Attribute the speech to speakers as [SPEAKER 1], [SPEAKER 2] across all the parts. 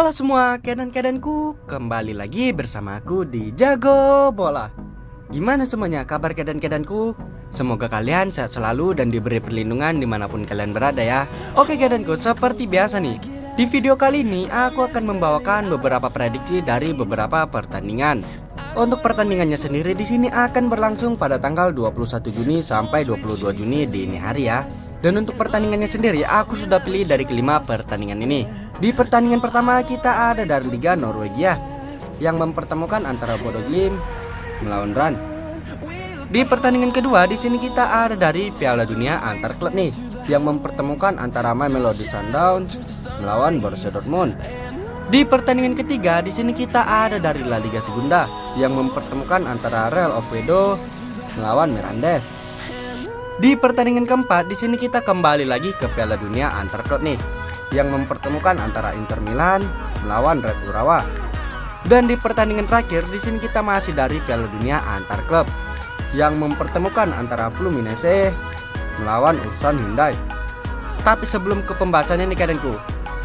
[SPEAKER 1] Halo semua, kedan-kedanku, kembali lagi bersama aku di Jago Bola. Gimana semuanya kabar kedan-kedanku? Semoga kalian sehat selalu dan diberi perlindungan dimanapun kalian berada ya. Oke kedanku, seperti biasa nih, di video kali ini aku akan membawakan beberapa prediksi dari beberapa pertandingan. Untuk pertandingannya sendiri di sini akan berlangsung pada tanggal 21 Juni sampai 22 Juni dini hari ya. Dan untuk pertandingannya sendiri aku sudah pilih dari kelima pertandingan ini. Di pertandingan pertama kita ada dari Liga Norwegia yang mempertemukan antara Bodo Glimt melawan Brann. Di pertandingan kedua di sini kita ada dari Piala Dunia antar klub nih yang mempertemukan antara Mamelodi Sundowns melawan Borussia Dortmund. Di pertandingan ketiga di sini kita ada dari La Liga Segunda yang mempertemukan antara Real Oviedo melawan Mirandes. Di pertandingan keempat di sini kita kembali lagi ke Piala Dunia antar klub nih yang mempertemukan antara Inter Milan melawan Red Urawa. Dan di pertandingan terakhir di sini kita masih dari Piala Dunia antar klub yang mempertemukan antara Fluminense melawan Ulsan Hyundai. Tapi sebelum ke pembahasannya nih kadanku,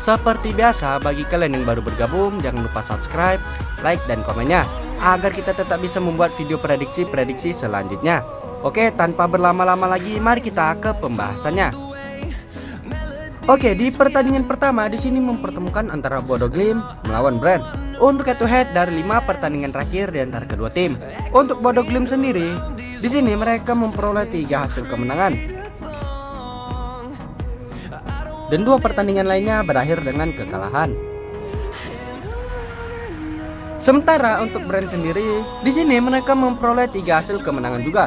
[SPEAKER 1] seperti biasa bagi kalian yang baru bergabung jangan lupa subscribe, like dan komennya agar kita tetap bisa membuat video prediksi-prediksi selanjutnya. Oke, tanpa berlama-lama lagi mari kita ke pembahasannya. Oke, di pertandingan pertama di sini mempertemukan antara Bodo Glimt melawan Brann. Untuk head to head dari 5 pertandingan terakhir di antara kedua tim. Untuk Bodo Glimt sendiri, di sini mereka memperoleh 3 hasil kemenangan. Dan 2 pertandingan lainnya berakhir dengan kekalahan. Sementara untuk Brann sendiri, di sini mereka memperoleh 3 hasil kemenangan juga.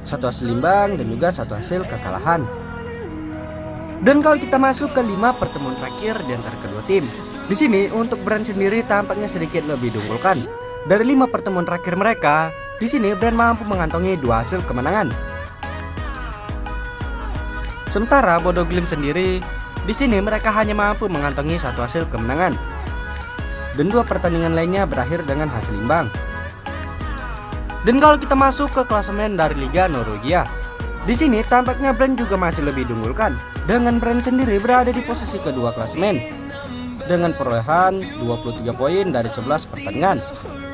[SPEAKER 1] 1 hasil imbang dan juga 1 hasil kekalahan. Dan kalau kita masuk ke 5 pertemuan terakhir di antara kedua tim, di sini untuk Brann sendiri tampaknya sedikit lebih diunggulkan. Dari 5 pertemuan terakhir mereka, di sini Brann mampu mengantongi 2 hasil kemenangan. Sementara Bodo Glimt sendiri, di sini mereka hanya mampu mengantongi 1 hasil kemenangan. Dan 2 pertandingan lainnya berakhir dengan hasil imbang. Dan kalau kita masuk ke klasemen dari Liga Norwegia, di sini tampaknya Brann juga masih lebih diunggulkan. Dengan Brann sendiri berada di posisi kedua klasemen dengan perolehan 23 poin dari 11 pertandingan.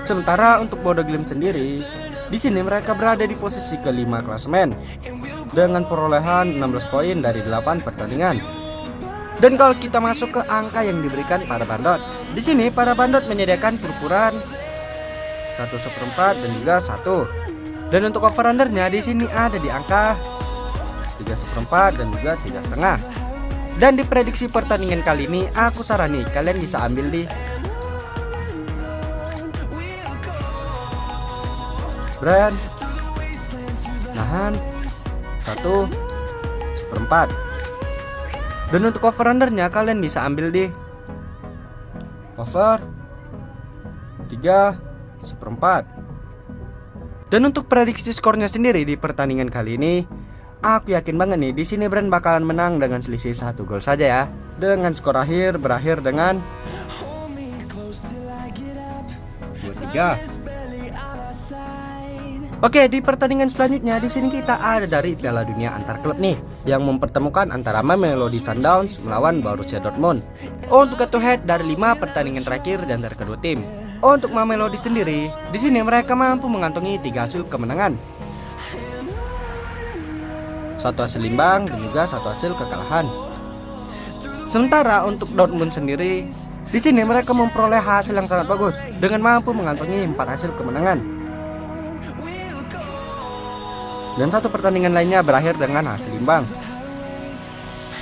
[SPEAKER 1] Sementara untuk Bodo Glimt sendiri, di sini mereka berada di posisi kelima klasemen dengan perolehan 16 poin dari 8 pertandingan. Dan kalau kita masuk ke angka yang diberikan para bandot, di sini para bandot menyediakan perpuluhan 1/4 dan juga 1. Dan untuk over undernya di sini ada di angka 3/4 dan juga 3,5. Dan di prediksi pertandingan kali ini aku sarani kalian bisa ambil di Brann nahan 1/4. Dan untuk over undernya kalian bisa ambil di over 3/4. Dan untuk prediksi skornya sendiri di pertandingan kali ini, aku yakin banget nih di sini Brann bakalan menang dengan selisih 1 gol saja ya. Dengan skor akhir berakhir dengan 2-3. Oke, di pertandingan selanjutnya di sini kita ada dari Piala Dunia antar klub nih yang mempertemukan antara Mamelodi Sundowns melawan Borussia Dortmund. Untuk head to head dari 5 pertandingan terakhir di antara kedua tim. Untuk Mamelodi sendiri, di sini mereka mampu mengantongi 3 hasil kemenangan, 1 hasil imbang dan juga 1 hasil kekalahan. Sementara untuk Dortmund sendiri, di sini mereka memperoleh hasil yang sangat bagus dengan mampu mengantongi 4 hasil kemenangan. Dan 1 pertandingan lainnya berakhir dengan hasil imbang.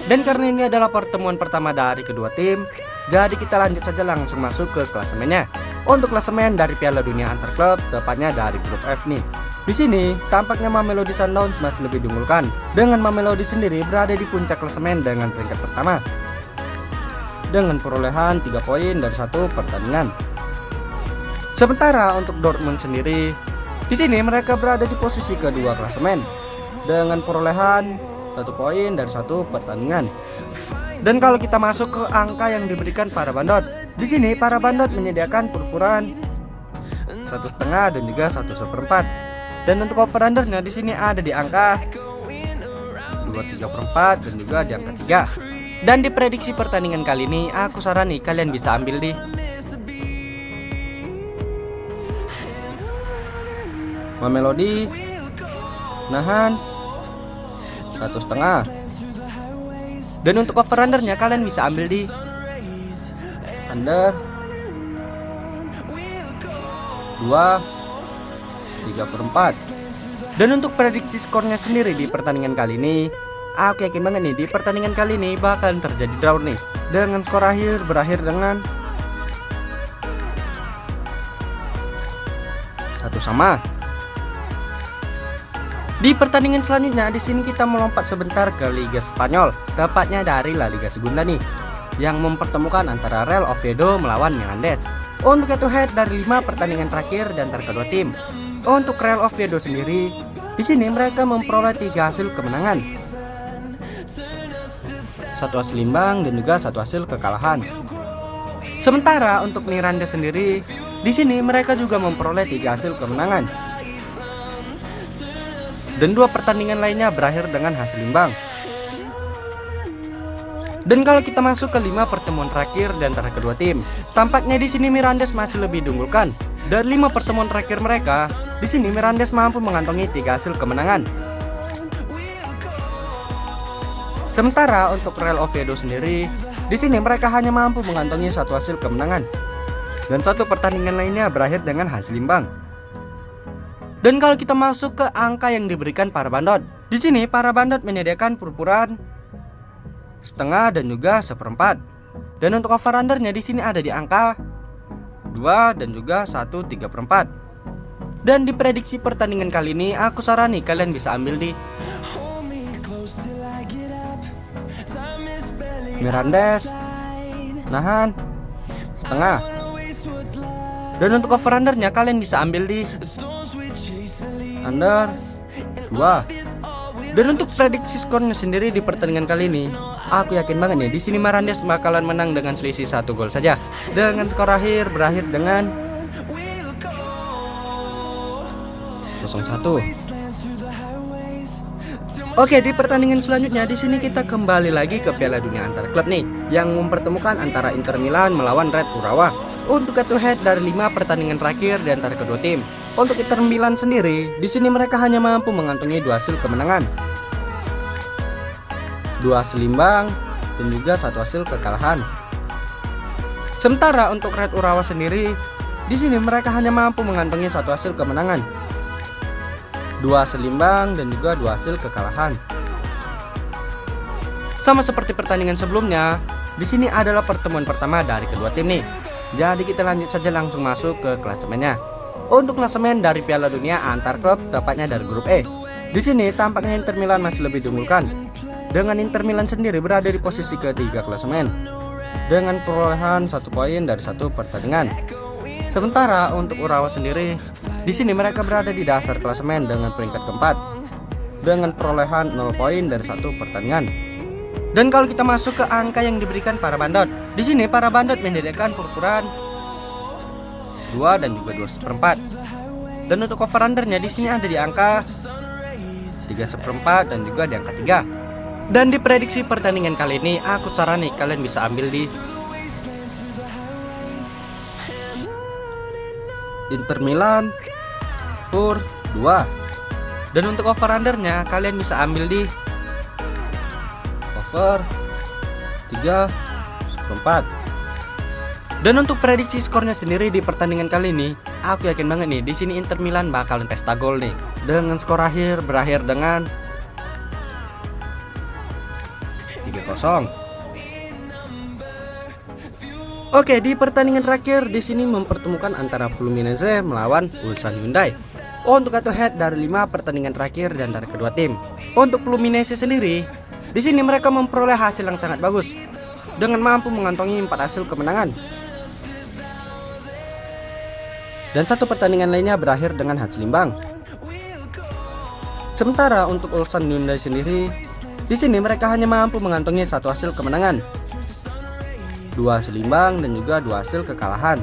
[SPEAKER 1] Dan karena ini adalah pertemuan pertama dari kedua tim, jadi kita lanjut saja langsung masuk ke klasemennya. Untuk klasemen dari Piala Dunia antar klub, tepatnya dari grup F nih. Di sini tampaknya Mamelodi Sundowns masih lebih diunggulkan. Dengan Mamelodi sendiri berada di puncak klasemen dengan peringkat pertama dengan perolehan 3 poin dari 1 pertandingan. Sementara untuk Dortmund sendiri, di sini mereka berada di posisi kedua klasemen dengan perolehan 1 poin dari 1 pertandingan. Dan kalau kita masuk ke angka yang diberikan para bandot, di sini para bandot menyediakan perpuluhan 1,5 dan juga 1/4. Dan untuk over undernya di sini ada di angka 2/3 dan juga di angka 3. Dan di prediksi pertandingan kali ini, aku sarani kalian bisa ambil di Mamelodi, Nahan 1,5. Dan untuk over undernya kalian bisa ambil di under 2,3/4. Dan untuk prediksi skornya sendiri di pertandingan kali ini, aku yakin banget nih di pertandingan kali ini bakalan terjadi draw nih, dengan skor akhir berakhir dengan 1-1. Di pertandingan selanjutnya, di sini kita melompat sebentar ke Liga Spanyol, tepatnya dari La Liga Segunda nih, yang mempertemukan antara Real Oviedo melawan Mirandes. Untuk head to head dari 5 pertandingan terakhir di antara kedua tim. Untuk Real Oviedo sendiri, di sini mereka memperoleh 3 hasil kemenangan, 1 hasil imbang dan juga 1 hasil kekalahan. Sementara untuk Mirandes sendiri, di sini mereka juga memperoleh 3 hasil kemenangan dan 2 pertandingan lainnya berakhir dengan hasil imbang. Dan kalau kita masuk ke 5 pertemuan terakhir di antara kedua tim, tampaknya di sini Mirandes masih lebih diunggulkan. Dari 5 pertemuan terakhir mereka, di sini Mirandes mampu mengantongi 3 hasil kemenangan. Sementara untuk Real Oviedo sendiri, di sini mereka hanya mampu mengantongi 1 hasil kemenangan dan 1 pertandingan lainnya berakhir dengan hasil imbang. Dan kalau kita masuk ke angka yang diberikan para bandot, di sini para bandot menyediakan purpuran setengah dan juga 1/4. Dan untuk over undernya di sini ada di angka 2 dan juga 1/3/4. Dan di prediksi pertandingan kali ini, aku sarani kalian bisa ambil di Mirandes, Nahan setengah. Dan untuk over undernya kalian bisa ambil di under 2. Dan untuk prediksi skornya sendiri di pertandingan kali ini, aku yakin banget nih di sini Mirandes bakalan menang dengan selisih 1 gol saja, dengan skor akhir berakhir dengan 0-1. Oke, di pertandingan selanjutnya di sini kita kembali lagi ke Piala Dunia antar klub nih, yang mempertemukan antara Inter Milan melawan Red Urawa. Untuk head to head dari 5 pertandingan terakhir di antara kedua tim. Untuk Inter Milan sendiri, di sini mereka hanya mampu mengantongi 2 hasil kemenangan, 2 hasil imbang dan juga 1 hasil kekalahan. Sementara untuk Red Urawa sendiri, di sini mereka hanya mampu mengantongi 1 hasil kemenangan, 2 hasil imbang dan juga 2 hasil kekalahan. Sama seperti pertandingan sebelumnya, di sini adalah pertemuan pertama dari kedua tim nih. Jadi kita lanjut saja langsung masuk ke klasemennya. Untuk klasemen dari Piala Dunia antar klub, tepatnya dari grup E. Di sini tampaknya Inter Milan masih lebih diunggulkan, dengan Inter Milan sendiri berada di posisi ketiga klasemen dengan perolehan 1 poin dari 1 pertandingan. Sementara untuk Urawa sendiri, di sini mereka berada di dasar klasemen dengan peringkat keempat dengan perolehan 0 poin dari 1 pertandingan. Dan kalau kita masuk ke angka yang diberikan para bandot, di sini para bandot menyediakan purpuran 2 dan juga 2/4. Dan untuk over undernya di sini ada di angka 3/4 dan juga di angka 3. Dan di prediksi pertandingan kali ini, aku sarani kalian bisa ambil di Inter Milan pur 2. Dan untuk over undernya kalian bisa ambil di over 3/4. Dan untuk prediksi skornya sendiri di pertandingan kali ini, aku yakin banget nih di sini Inter Milan bakalan pesta gol nih, dengan skor akhir berakhir dengan 3-0. Oke, di pertandingan terakhir di sini mempertemukan antara Fluminense melawan Ulsan Hyundai. Untuk head to head dari 5 pertandingan terakhir di antara kedua tim. Untuk Fluminense sendiri, di sini mereka memperoleh hasil yang sangat bagus dengan mampu mengantongi 4 hasil kemenangan. Dan 1 pertandingan lainnya berakhir dengan hasil imbang. Sementara untuk Ulsan Hyundai sendiri, di sini mereka hanya mampu mengantongi 1 hasil kemenangan, 2 hasil imbang dan juga 2 hasil kekalahan.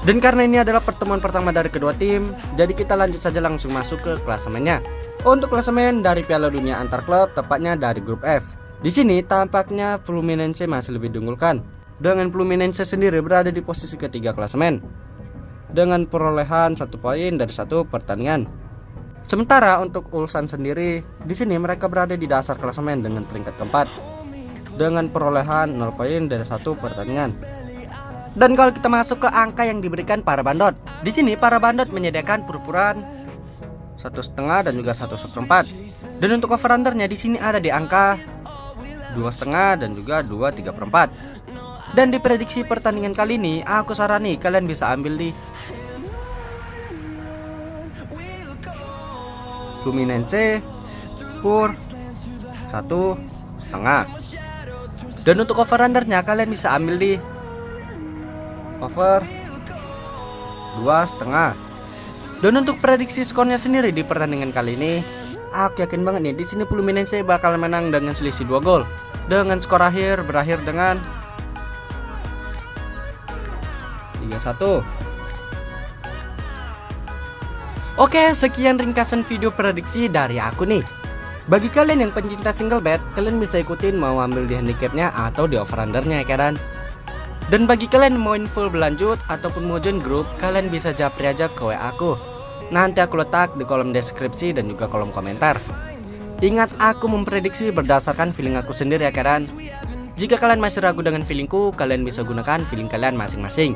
[SPEAKER 1] Dan karena ini adalah pertemuan pertama dari kedua tim, jadi kita lanjut saja langsung masuk ke klasemennya. Untuk klasemen dari Piala Dunia antar klub, tepatnya dari grup F. Di sini tampaknya Fluminense masih lebih diunggulkan, dengan Fluminense sendiri berada di posisi ketiga klasemen dengan perolehan 1 poin dari 1 pertandingan. Sementara untuk Ulsan sendiri, di sini mereka berada di dasar klasemen dengan peringkat keempat dengan perolehan 0 poin dari 1 pertandingan. Dan kalau kita masuk ke angka yang diberikan para bandot, di sini para bandot menyediakan purpuran 1,5 dan juga 1,4. Dan untuk over undernya di sini ada di angka 2,5 dan juga 2,3/4. Dan di prediksi pertandingan kali ini, aku sarani kalian bisa ambil di Fluminense Pur 1,5. Dan untuk over undernya kalian bisa ambil di over 2,5. Dan untuk prediksi skornya sendiri di pertandingan kali ini, aku yakin banget nih di sini Fluminense bakal menang dengan selisih 2 gol. Dengan skor akhir berakhir dengan 3-1. Oke, sekian ringkasan video prediksi dari aku nih. Bagi kalian yang pencinta single bet, kalian bisa ikutin mau ambil di handicapnya atau di over undernya ya kan. Dan bagi kalian yang mau info berlanjut ataupun mau join grup, kalian bisa japri aja ke WA aku. Nanti aku letak di kolom deskripsi dan juga kolom komentar. Ingat, aku memprediksi berdasarkan feeling aku sendiri ya kan. Jika kalian masih ragu dengan feelingku, kalian bisa gunakan feeling kalian masing-masing.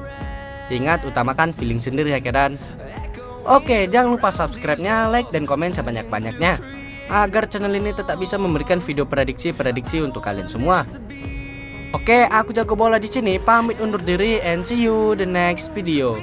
[SPEAKER 1] Ingat, utamakan feeling sendiri ya kan. Oke, jangan lupa subscribe-nya, like dan komen sebanyak-banyaknya agar channel ini tetap bisa memberikan video prediksi-prediksi untuk kalian semua. Oke, aku Jago Bola di sini pamit undur diri and see you the next video.